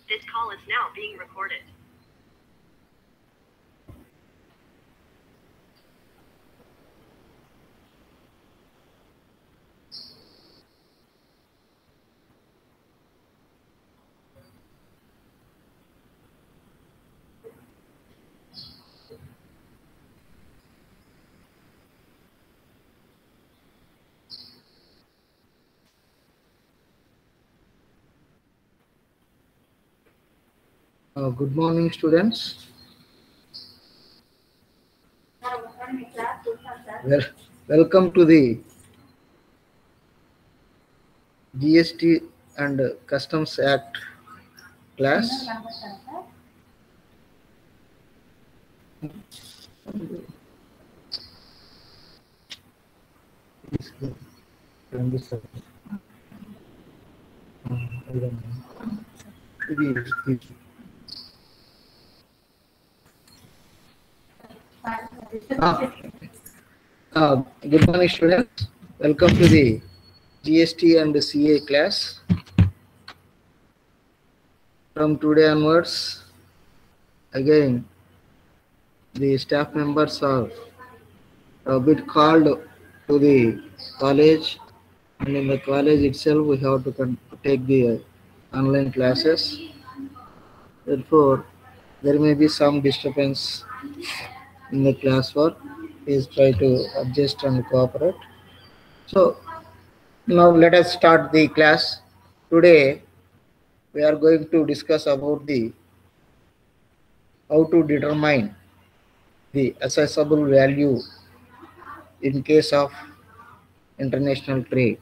This call is now being recorded. Good morning, students. Welcome to the GST and Customs Act class. Good morning, students. Welcome to the GST and CA class. From today onwards, again, the staff members are a bit called to the college, and in the college itself, we have to take the online classes. Therefore, there may be some disturbance in the classwork. Please try to adjust and cooperate. So now let us start the class. Today we are going to discuss about the how to determine the assessable value in case of international trade.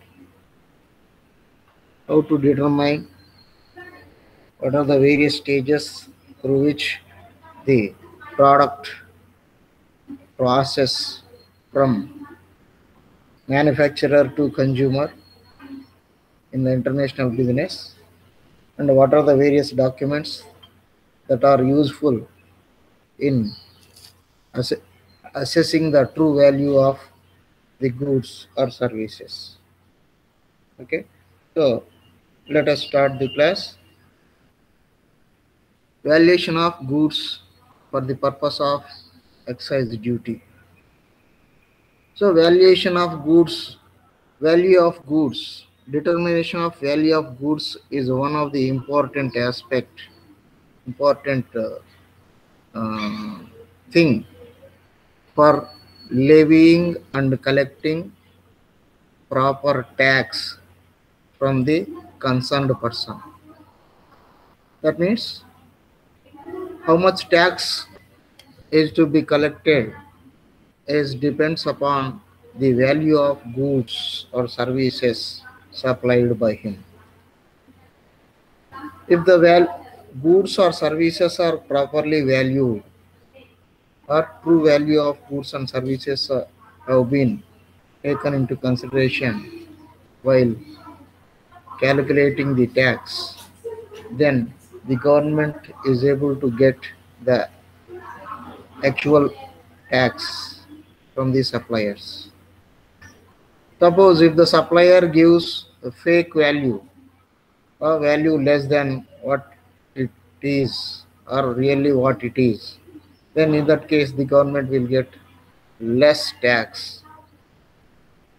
How to determine what are the various stages through which the product process from manufacturer to consumer in the international business, and what are the various documents that are useful in assessing the true value of the goods or services. Okay, so let us start the class. Valuation of goods for the purpose of excise duty. So valuation of goods, value of goods, determination of value of goods is one of the important thing for levying and collecting proper tax from the concerned person. That means how much tax is to be collected is depends upon the value of goods or services supplied by him. If the goods or services are properly valued, or true value of goods and services have been taken into consideration while calculating the tax, then the government is able to get the actual tax from the suppliers. Suppose if the supplier gives a fake value, a value less than what it is or really what it is, then in that case the government will get less tax.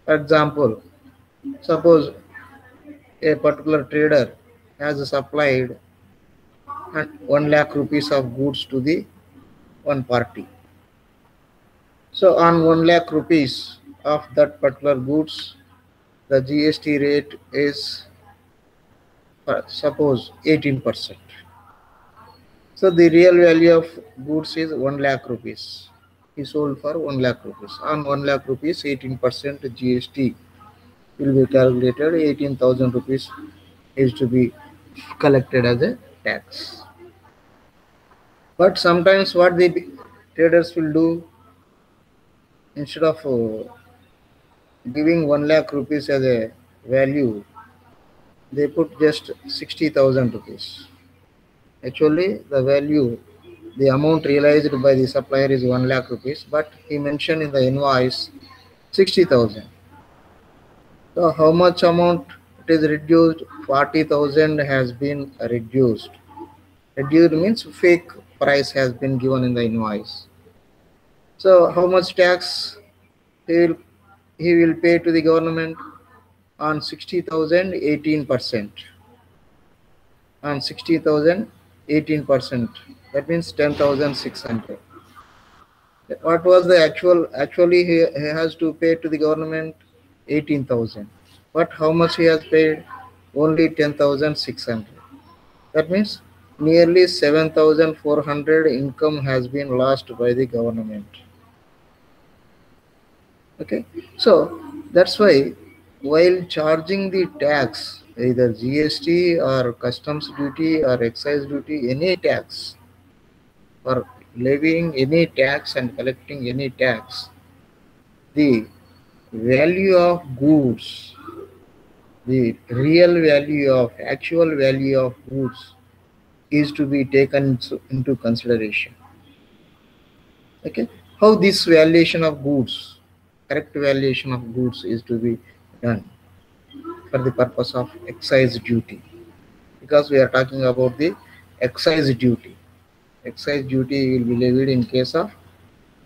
For example, suppose a particular trader has supplied 1 lakh rupees of goods to the one party. So on 1 lakh rupees of that particular goods, the GST rate is suppose 18%. So the real value of goods is 1 lakh rupees. He sold for 1 lakh rupees. On 1 lakh rupees, 18% GST will be calculated. 18,000 rupees is to be collected as a tax. But sometimes what the traders will do, instead of giving 1 lakh rupees as a value, they put just 60,000 rupees. Actually, the amount realized by the supplier is 1 lakh rupees, but he mentioned in the invoice 60,000. So how much amount it is reduced? 40,000 has been reduced. Reduced means fake price has been given in the invoice. So how much tax he will, he will pay to the government? On 60,000, 18%. On 60,000, 18%. That means 10,600. What was the actually he has to pay to the government? 18,000. But how much he has paid? Only 10,600. That means nearly 7,400 income has been lost by the government. Okay, so that's why while charging the tax, either GST or customs duty or excise duty, any tax, for levying any tax and collecting any tax, the value of goods, the real value of actual value of goods is to be taken into consideration. Okay, how this valuation of goods, correct valuation of goods is to be done for the purpose of excise duty, because we are talking about the excise duty. Excise duty will be levied in case of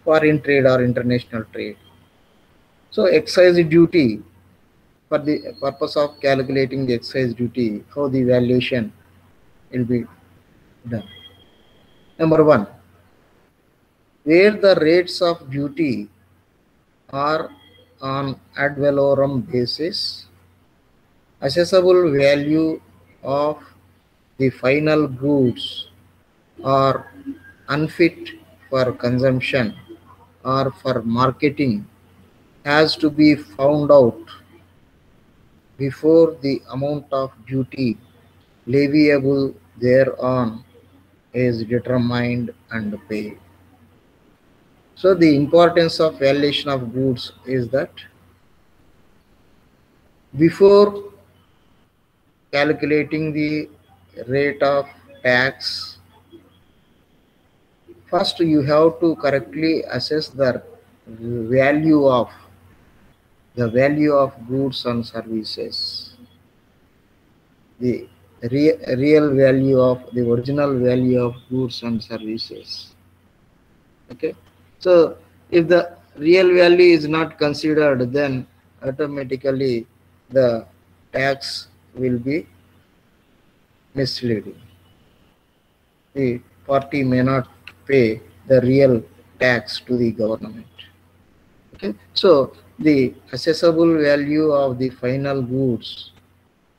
foreign trade or international trade. So excise duty, for the purpose of calculating the excise duty, how the valuation will be done. Number one, where the rates of duty are on ad valorem basis, assessable value of the final goods are unfit for consumption or for marketing has to be found out before the amount of duty leviable thereon is determined and paid. So the importance of valuation of goods is that before calculating the rate of tax, first you have to correctly assess the value of goods and services, the real value of the original value of goods and services. Okay, so if the real value is not considered, then automatically the tax will be misleading. The party may not pay the real tax to the government. Okay, so the assessable value of the final goods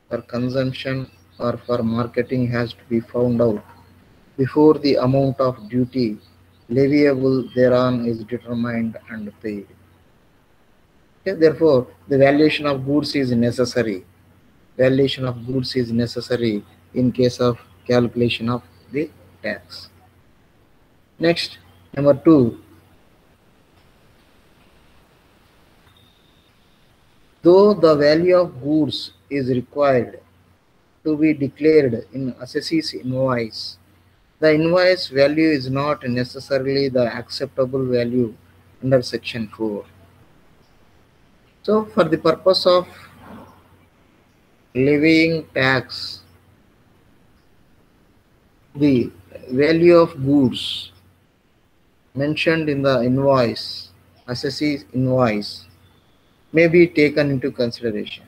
for consumption or for marketing has to be found out before the amount of duty leviable thereon is determined and paid. Okay, therefore, the valuation of goods is necessary. Valuation of goods is necessary in case of calculation of the tax. Next, number two, though the value of goods is required to be declared in assessee's invoice, the invoice value is not necessarily the acceptable value under section 4. So for the purpose of levying tax, the value of goods mentioned in the invoice, assessee's invoice, may be taken into consideration.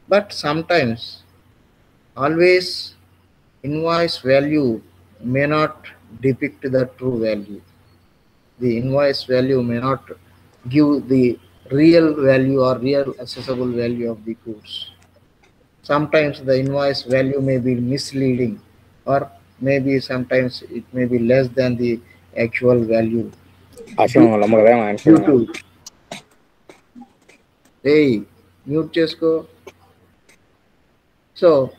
But sometimes, always, invoice value may not depict the true value. The invoice value may not give the real value or real accessible value of the goods. Sometimes the invoice value may be misleading, or maybe sometimes it may be less than the actual value. Due to hey, mute chesko. So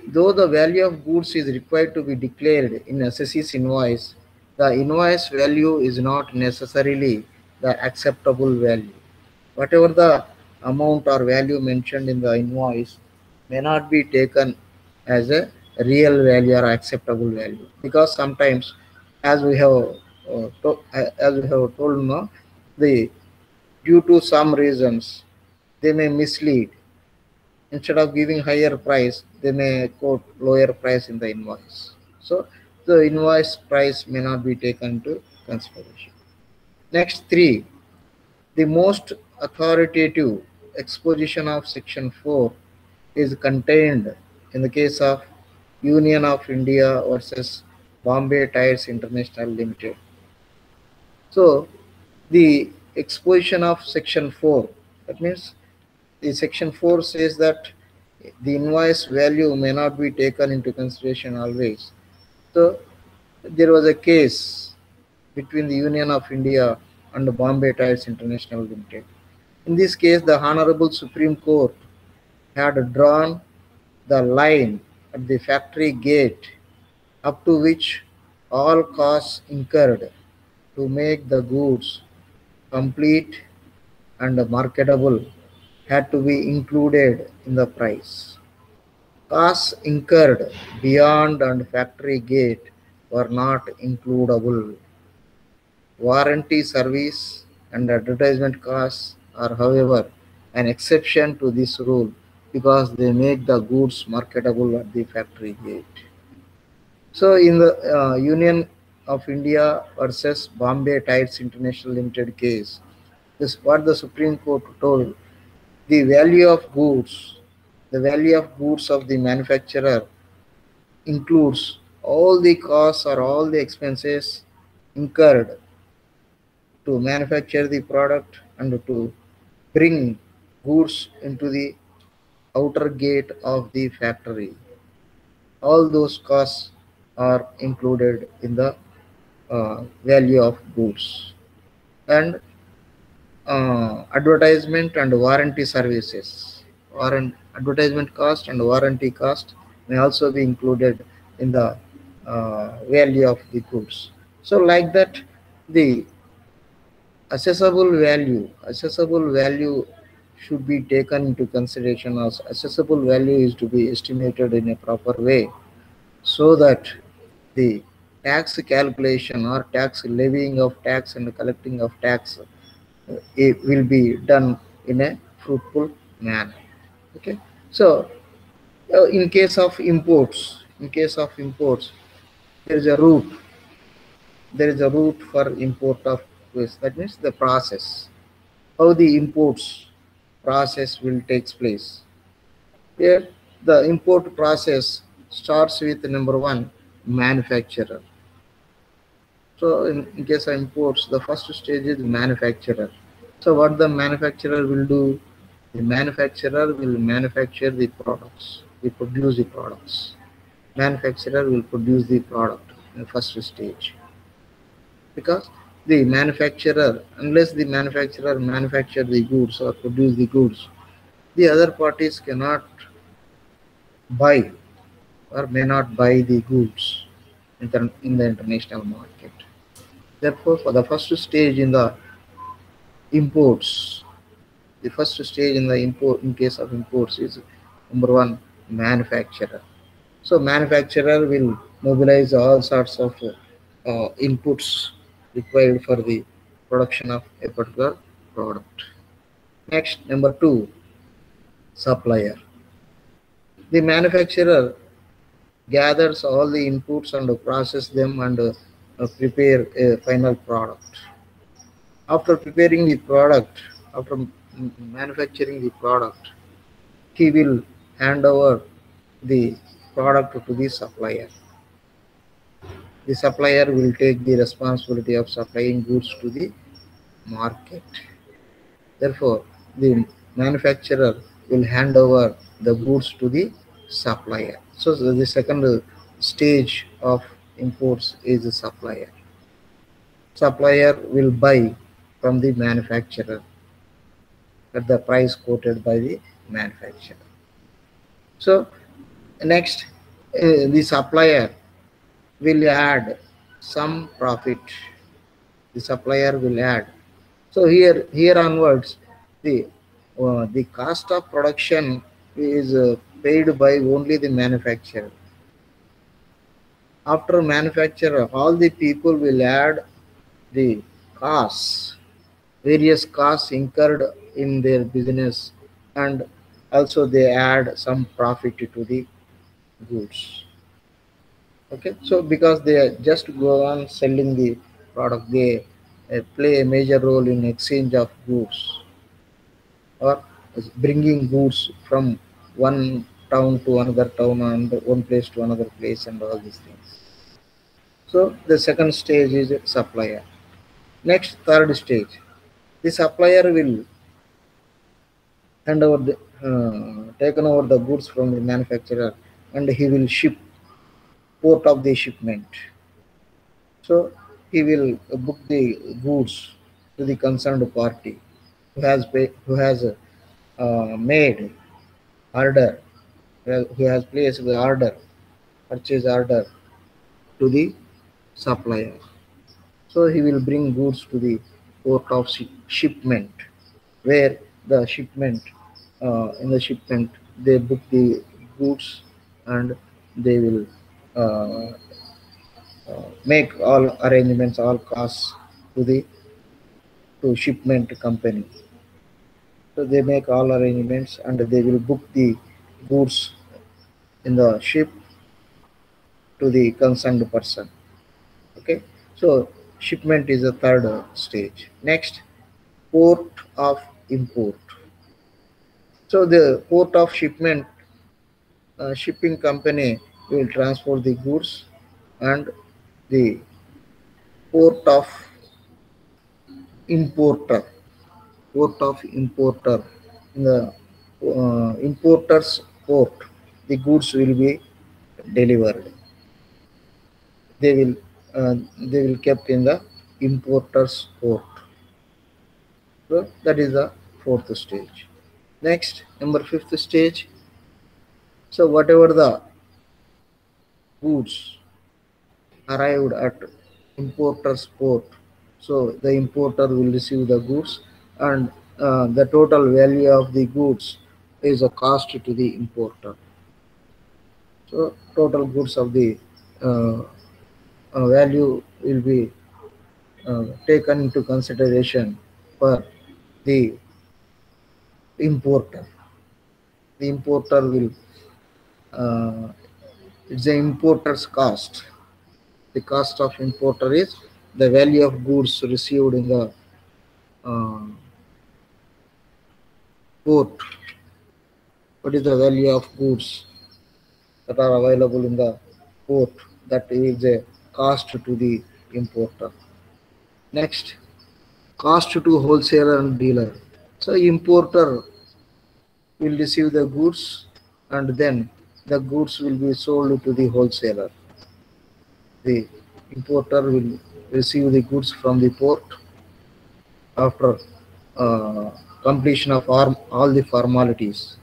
though the value of goods is required to be declared in assessee's invoice, the invoice value is not necessarily the acceptable value. Whatever the amount or value mentioned in the invoice may not be taken as a real value or acceptable value, because sometimes, as we have told now, due to some reasons they may mislead. Instead of giving higher price, they may quote lower price in the invoice. So the invoice price may not be taken into consideration. Next three, the most authoritative exposition of Section 4 is contained in the case of Union of India versus Bombay Tires International Limited. So the exposition of Section 4, that means the Section 4 says that the invoice value may not be taken into consideration always. So there was a case between the Union of India and Bombay Tires International Limited. In this case, the Honorable Supreme Court had drawn the line at the factory gate up to which all costs incurred to make the goods complete and marketable had to be included in the price. Costs incurred beyond and factory gate were not includable. Warranty service and advertisement costs are, however, an exception to this rule because they make the goods marketable at the factory gate. So, in the Union of India versus Bombay Tires International Limited case, this what the Supreme Court told: the value of goods, of the manufacturer includes all the costs or all the expenses incurred to manufacture the product and to bring goods into the outer gate of the factory. All those costs are included in the value of goods. And advertisement and warranty services, advertisement cost and warranty cost may also be included in the value of the goods. So like that, the assessable value should be taken into consideration. As assessable value is to be estimated in a proper way so that the tax calculation or tax levying of tax and collecting of tax it will be done in a fruitful manner. Okay, so in case of imports, there is a route for import of goods. That means the process, how the imports process will take place. Here the import process starts with number one, manufacturer. So in case of imports, the first stage is manufacturer. So what the manufacturer will do? The manufacturer will manufacture the products. He produce the products. Manufacturer will produce the product in the first stage. Because the manufacturer, unless the manufacturer manufacture the goods or produce the goods, the other parties cannot buy or may not buy the goods in the international market. Therefore, for the first stage in the imports, in case of imports is number one, manufacturer. So manufacturer will mobilize all sorts of inputs required for the production of a particular product. Next, number two, supplier. The manufacturer gathers all the inputs and process them and prepare a final product. After preparing the product, after manufacturing the product, he will hand over the product to the supplier. The supplier will take the responsibility of supplying goods to the market. Therefore, the manufacturer will hand over the goods to the supplier. So the second stage of imports is the supplier. Supplier will buy from the manufacturer at the price quoted by the manufacturer. So next, the supplier will add some profit. The supplier will add. So here onwards, the cost of production is paid by only the manufacturer. After manufacturer, all the people will add the costs, various costs incurred in their business, and also they add some profit to the goods. Okay, so because they just go on selling the product, they play a major role in exchange of goods or bringing goods from one town to another town and one place to another place and all these things. So the second stage is supplier. Next, third stage, the supplier will hand over the taken over the goods from the manufacturer and he will ship port of the shipment. So he will book the goods to the concerned party who has made order, who has placed the order, purchase order to the supplier. So he will bring goods to the port of shipment, where the shipment in the shipment they book the goods and they will uh, make all arrangements, all costs to the to shipment company. So they make all arrangements and they will book the goods in the ship to the concerned person. Okay, so shipment is the third stage. Next, port of import. So the port of shipment, shipping company will transport the goods, and the port of importer, port of importer, in the importer's port, the goods will be delivered. They will they will kept in the importer's port. So that is the fourth stage. Next, number fifth stage. So whatever the goods arrived at importer's port, so the importer will receive the goods, and the total value of the goods is a cost to the importer. So total goods of the uh, value will be taken into consideration for the importer. The importer will uh, it's the importer's cost. The cost of importer is the value of goods received in the uh, port. What is the value of goods that are available in the port? That is a cost to the importer. Next, cost to wholesaler and dealer. So importer will receive the goods and then the goods will be sold to the wholesaler. The importer will receive the goods from the port after uh, completion of all the formalities.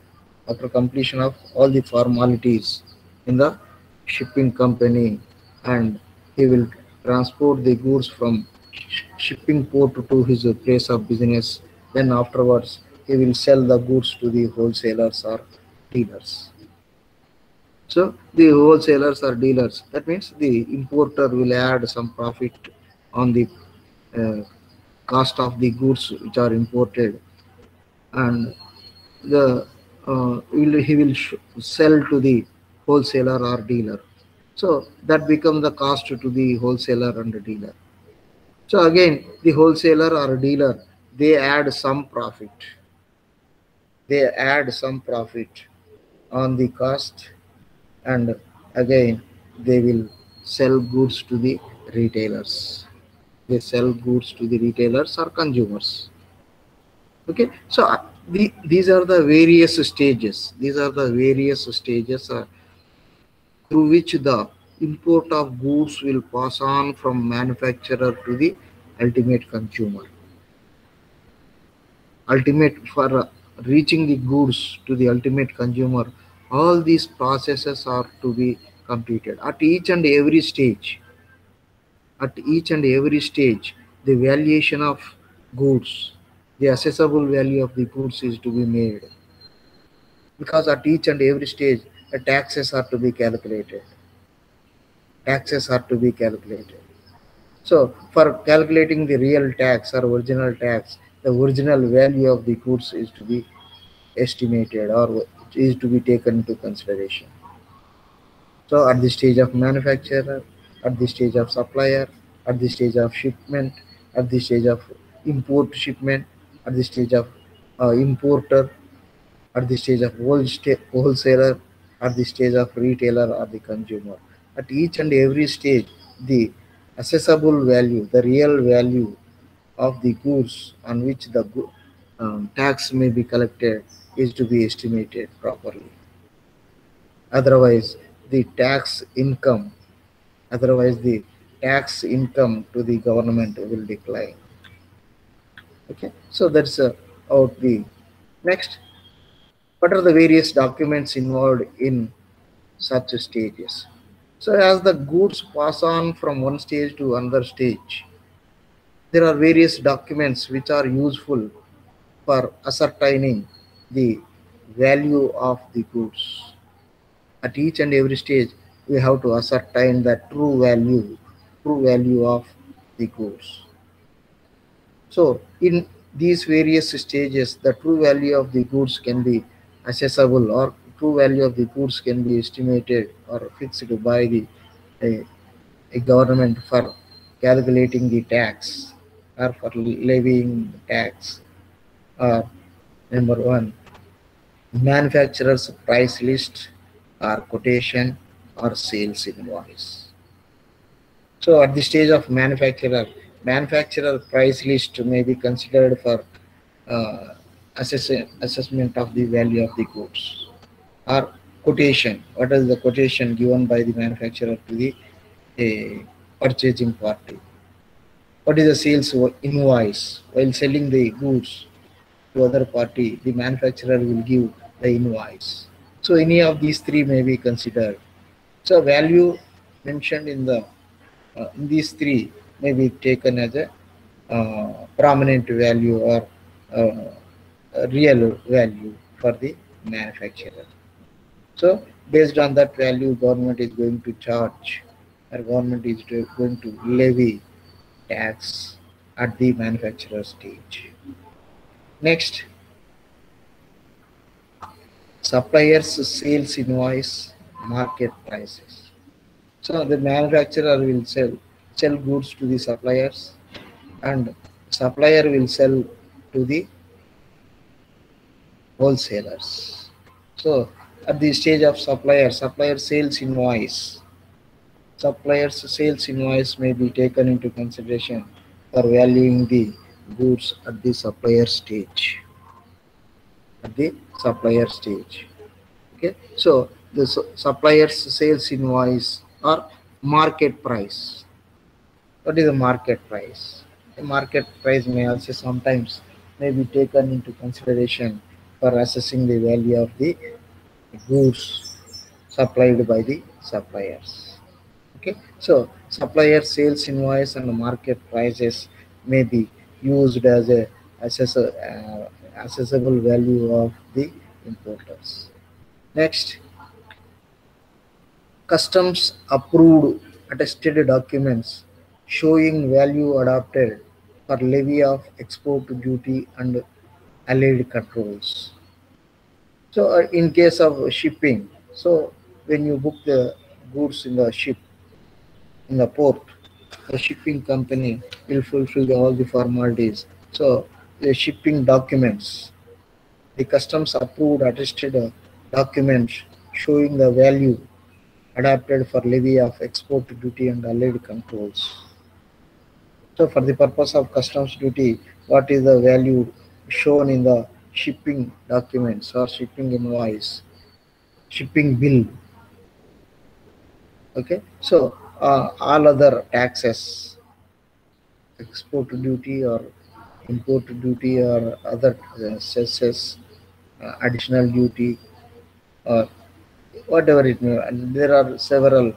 After completion of all the formalities in the shipping company, and he will transport the goods from shipping port to his place of business. Then afterwards, he will sell the goods to the wholesalers or dealers. So the wholesalers or dealers, that means the importer will add some profit on the uh, cost of the goods which are imported, and the he will sell to the wholesaler or dealer. So that becomes the cost to the wholesaler and the dealer. So again, the wholesaler or dealer, they add some profit. They add some profit on the cost, and again they will sell goods to the retailers. They sell goods to the retailers or consumers. Okay, so these are the various stages. These are the various stages through which the import of goods will pass on from manufacturer to the ultimate consumer. Ultimate for reaching the goods to the ultimate consumer, all these processes are to be completed at each and every stage. At each and every stage, the valuation of goods, the assessable value of the goods is to be made, because at each and every stage the taxes are to be calculated. Taxes are to be calculated. So for calculating the real tax or original tax, the original value of the goods is to be estimated or is to be taken into consideration. So at the stage of manufacturer, at the stage of supplier, at the stage of shipment, at the stage of import shipment, at the stage of importer, at the stage of wholesaler, at the stage of retailer or the consumer. At each and every stage, the accessible value, the real value of the goods on which the tax may be collected is to be estimated properly. Otherwise, the tax income, otherwise the tax income to the government will decline. Okay, so that's out the next. What are the various documents involved in such stages? So as the goods pass on from one stage to another stage, there are various documents which are useful for ascertaining the value of the goods. At each and every stage, we have to ascertain the true value of the goods. So in these various stages, the true value of the goods can be accessible, or true value of the goods can be estimated or fixed by the a, a government for calculating the tax or for levying the tax. Or number one, manufacturer's price list or quotation or sales invoice. So at the stage of manufacturer price list may be considered for assessment of the value of the goods. Or quotation, what is the quotation given by the manufacturer to the purchasing party? What is the sales invoice? While selling the goods to other party, the manufacturer will give the invoice. So any of these three may be considered. So value mentioned in the in these three may be taken as a prominent value or a real value for the manufacturer. So based on that value, government is going to charge, or government is going to levy tax at the manufacturer stage. Next, suppliers sales invoice, market prices. So the manufacturer will sell goods to the suppliers, and supplier will sell to the wholesalers. So at the stage of supplier sales invoice, supplier's sales invoice may be taken into consideration for valuing the goods at the supplier stage. At the supplier stage. Okay, so the supplier's sales invoice or market price. What is the market price? The market price may also sometimes may be taken into consideration for assessing the value of the goods supplied by the suppliers. Okay, so supplier sales invoice and market prices may be used as a accessible value of the importers. Next, customs approved attested documents showing value adopted for levy of export duty and allied controls. So in case of shipping, so when you book the goods in the ship, in the port, the shipping company will fulfill all the formalities. So the shipping documents, the customs approved attested documents showing the value adapted for levy of export duty and allied controls. So for the purpose of customs duty, what is the value shown in the shipping documents or shipping invoice, shipping bill? Okay, so all other taxes, export duty or import duty or other cesses, additional duty, or whatever it may, and there are several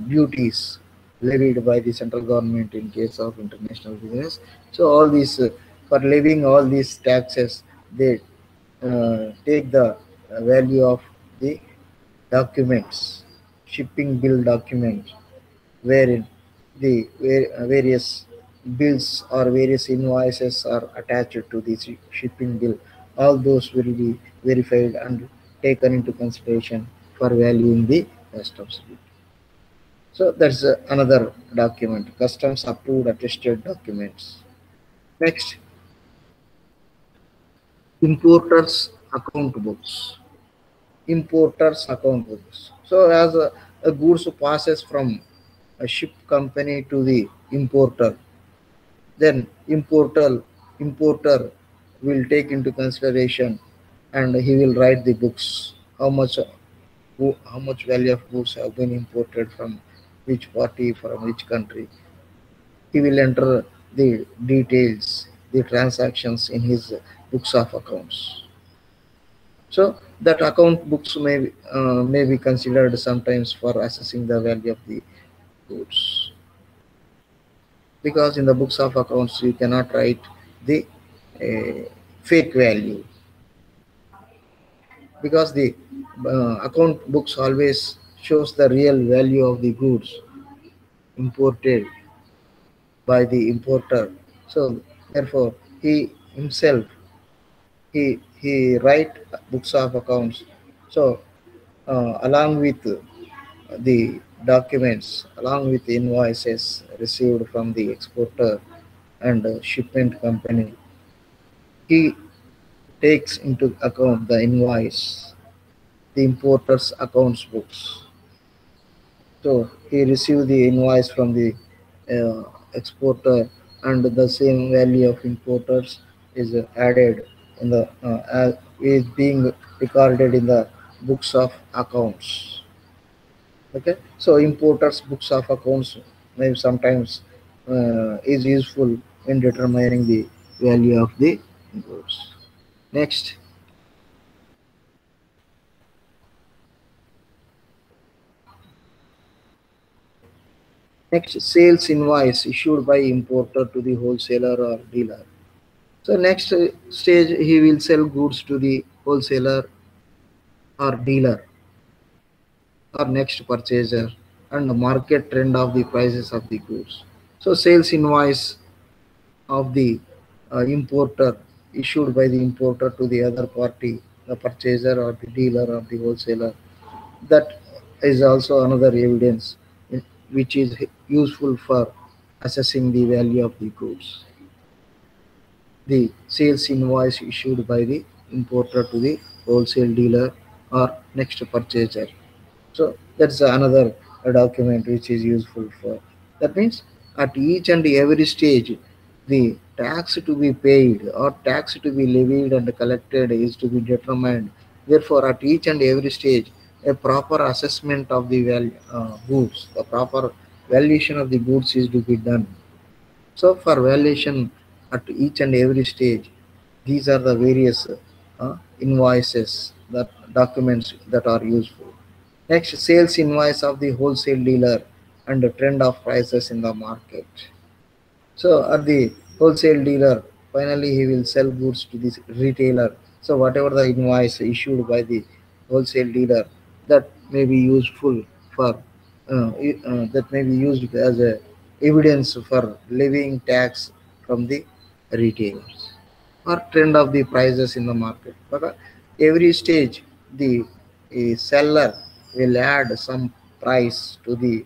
duties levied by the central government in case of international business. So all these for levying all these taxes, they take the value of the documents, shipping bill document, wherein the various bills or various invoices are attached to the shipping bill. All those will be verified and taken into consideration for valuing the customs duty. So that's another document, customs approved attested documents. Next, importers account books. Importers account books. So as a goods passes from a ship company to the importer, then importer will take into consideration and he will write the books how much value of goods have been imported from which party, from which country. He will enter the details, the transactions in his books of accounts. So that account books may be considered sometimes for assessing the value of the goods, because in the books of accounts you cannot write the fake value, because the account books always shows the real value of the goods imported by the importer. So therefore he himself he write books of accounts. So along with the documents, along with invoices received from the exporter and shipment company, he takes into account the invoice, the importer's accounts books. So he received the invoice from the exporter, and the same value of importers is added in the is being recorded in the books of accounts. Okay, so importers books of accounts maybe sometimes is useful in determining the value of the goods. Next, sales invoice issued by importer to the wholesaler or dealer. So next stage, he will sell goods to the wholesaler or dealer or next purchaser, and the market trend of the prices of the goods. So sales invoice of the importer issued by the importer to the other party, the purchaser or the dealer or the wholesaler. That is also another evidence which is useful for assessing the value of the goods. The sales invoice issued by the importer to the wholesale dealer or next purchaser. So that's another document which is useful for. That means at each and every stage, the tax to be paid or tax to be levied and collected is to be determined. Therefore, at each and every stage, a proper assessment of the goods, the proper valuation of the goods is to be done. So for valuation at each and every stage, these are the various invoices, that documents that are useful. Next, sales invoice of the wholesale dealer and the trend of prices in the market. So at the wholesale dealer, finally he will sell goods to this retailer. So whatever the invoice issued by the wholesale dealer, that may be useful for that may be used as a evidence for levying tax from the retailers or trend of the prices in the market. But every stage, the seller will add some price to the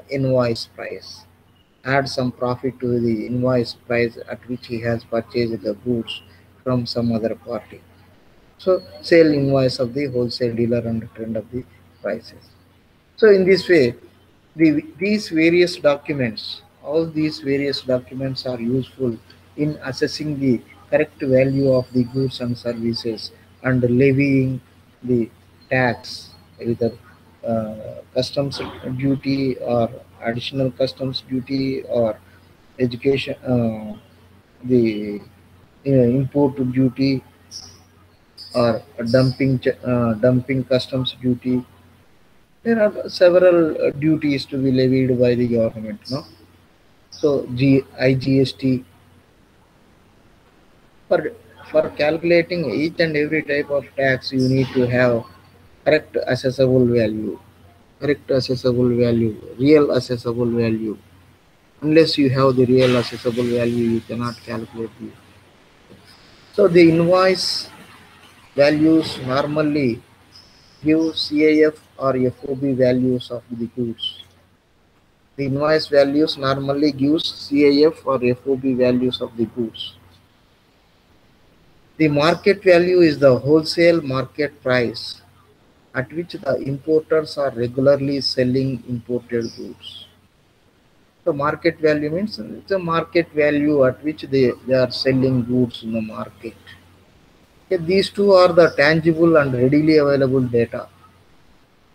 invoice price, add some profit to the invoice price at which he has purchased the goods from some other party. So sale invoice of the wholesale dealer and trend of the prices. So in this way, these various documents, all these various documents are useful in assessing the correct value of the goods and services and levying the tax, either customs duty or additional customs duty or education, the import duty or dumping customs duty. There are several duties to be levied by the government, no? So IGST, for calculating each and every type of tax, you need to have correct assessable value, real assessable value. Unless you have the real assessable value, you cannot calculate the. So the invoice values normally give CIF or FOB values of the goods. The invoice values normally gives CIF or FOB values of the goods. The market value is the wholesale market price at which the importers are regularly selling imported goods. The market value means it's a market value at which they are selling goods in the market. Okay, these two are the tangible and readily available data.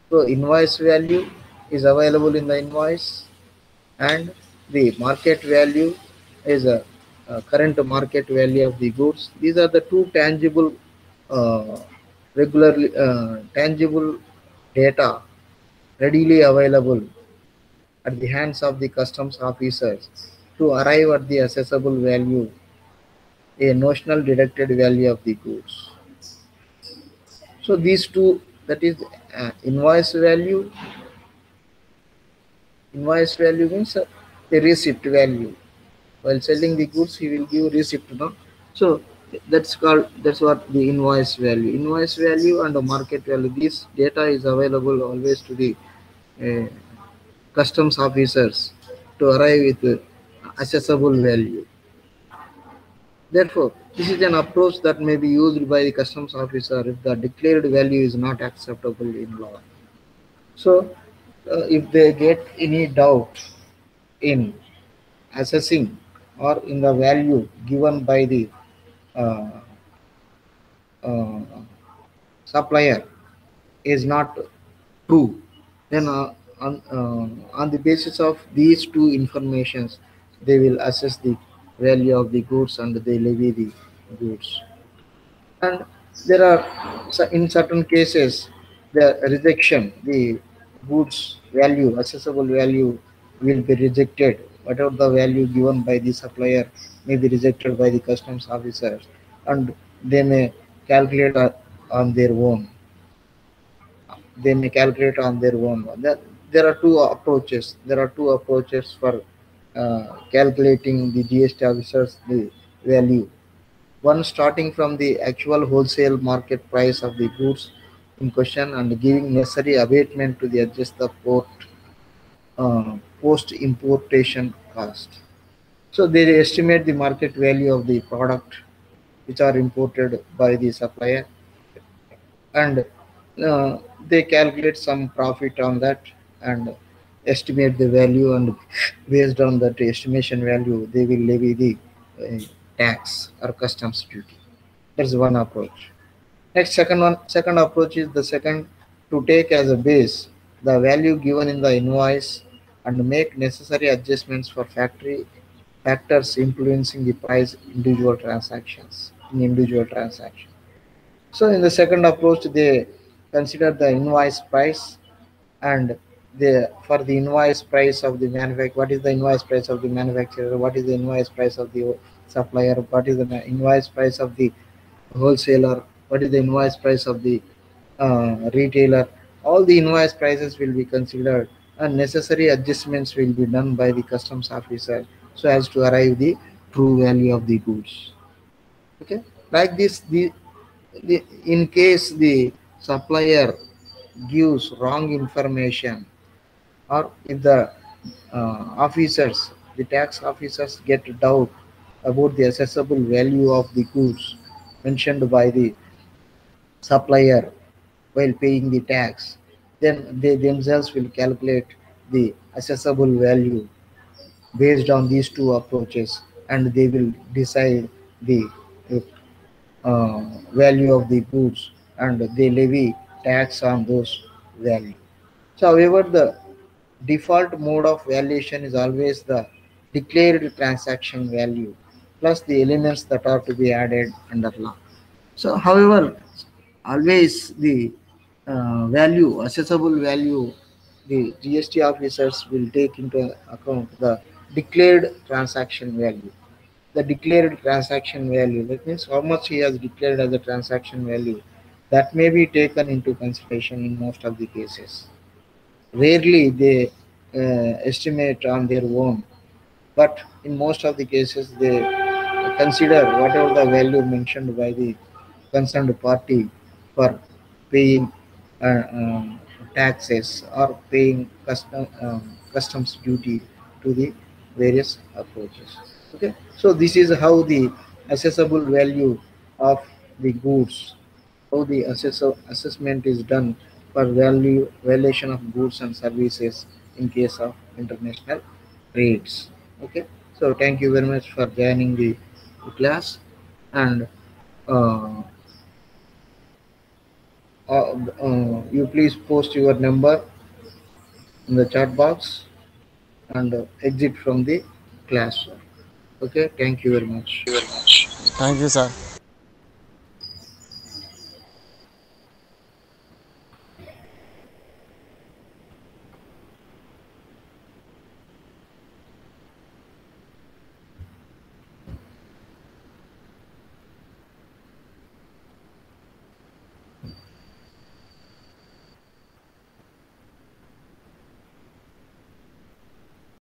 So invoice value is available in the invoice, and the market value is a current market value of the goods. These are the two tangible, regularly tangible data readily available at the hands of the customs officers to arrive at the assessable value, a notional deducted value of the goods. So these two, that is invoice value. Invoice value means the receipt value. While selling the goods, he will give receipt. No, so that's what the invoice value. Invoice value and the market value. This data is available always to the uh, customs officers to arrive with accessible value. Therefore, this is an approach that may be used by the customs officer if the declared value is not acceptable in law. So, if they get any doubt in assessing or in the value given by the uh, uh, supplier is not true, then on the basis of these two informations, they will assess the value of the goods and they levy the goods. And there are in certain cases the rejection, the goods value, accessible value will be rejected. Whatever the value given by the supplier may be rejected by the customs officers, and they may calculate on their own. They may calculate on their own. There are two approaches. There are two approaches for calculating the GST officers the value. One starting from the actual wholesale market price of the goods in question and giving necessary abatement to the adjust the post importation cost. So they estimate the market value of the product which are imported by the supplier, and they calculate some profit on that and estimate the value, and based on that estimation value they will levy the tax or customs duty. That's one approach. Next, second approach is the second, to take as a base the value given in the invoice and make necessary adjustments for factory factors influencing the price individual transactions in individual transaction. So in the second approach, they consider the invoice price, and for the invoice price of the manufacturer, what is the invoice price of the manufacturer, what is the invoice price of the supplier, what is the invoice price of the wholesaler, what is the invoice price of the retailer. All the invoice prices will be considered, and necessary adjustments will be done by the customs officer so as to arrive the true value of the goods. Okay, like this, in case the supplier gives wrong information, or if the officers, the tax officers get doubt about the assessable value of the goods mentioned by the supplier while paying the tax, then they themselves will calculate the assessable value based on these two approaches, and they will decide the uh, value of the goods, and they levy tax on those value. So, however, the default mode of valuation is always the declared transaction value plus the elements that are to be added under law. So, however, always the value, accessible value, the GST officers will take into account the declared transaction value. The declared transaction value, that means how much he has declared as a transaction value, that may be taken into consideration in most of the cases. Rarely they estimate on their own, but in most of the cases they consider whatever the value mentioned by the concerned party for paying taxes or paying customs duty to the various approaches. Okay, so this is how the assessable value of the goods, how the assessment is done for value valuation of goods and services in case of international trades. Okay, so thank you very much for joining the class, and uh, you please post your number in the chat box and exit from the class. Okay, thank you very much. Thank you, sir.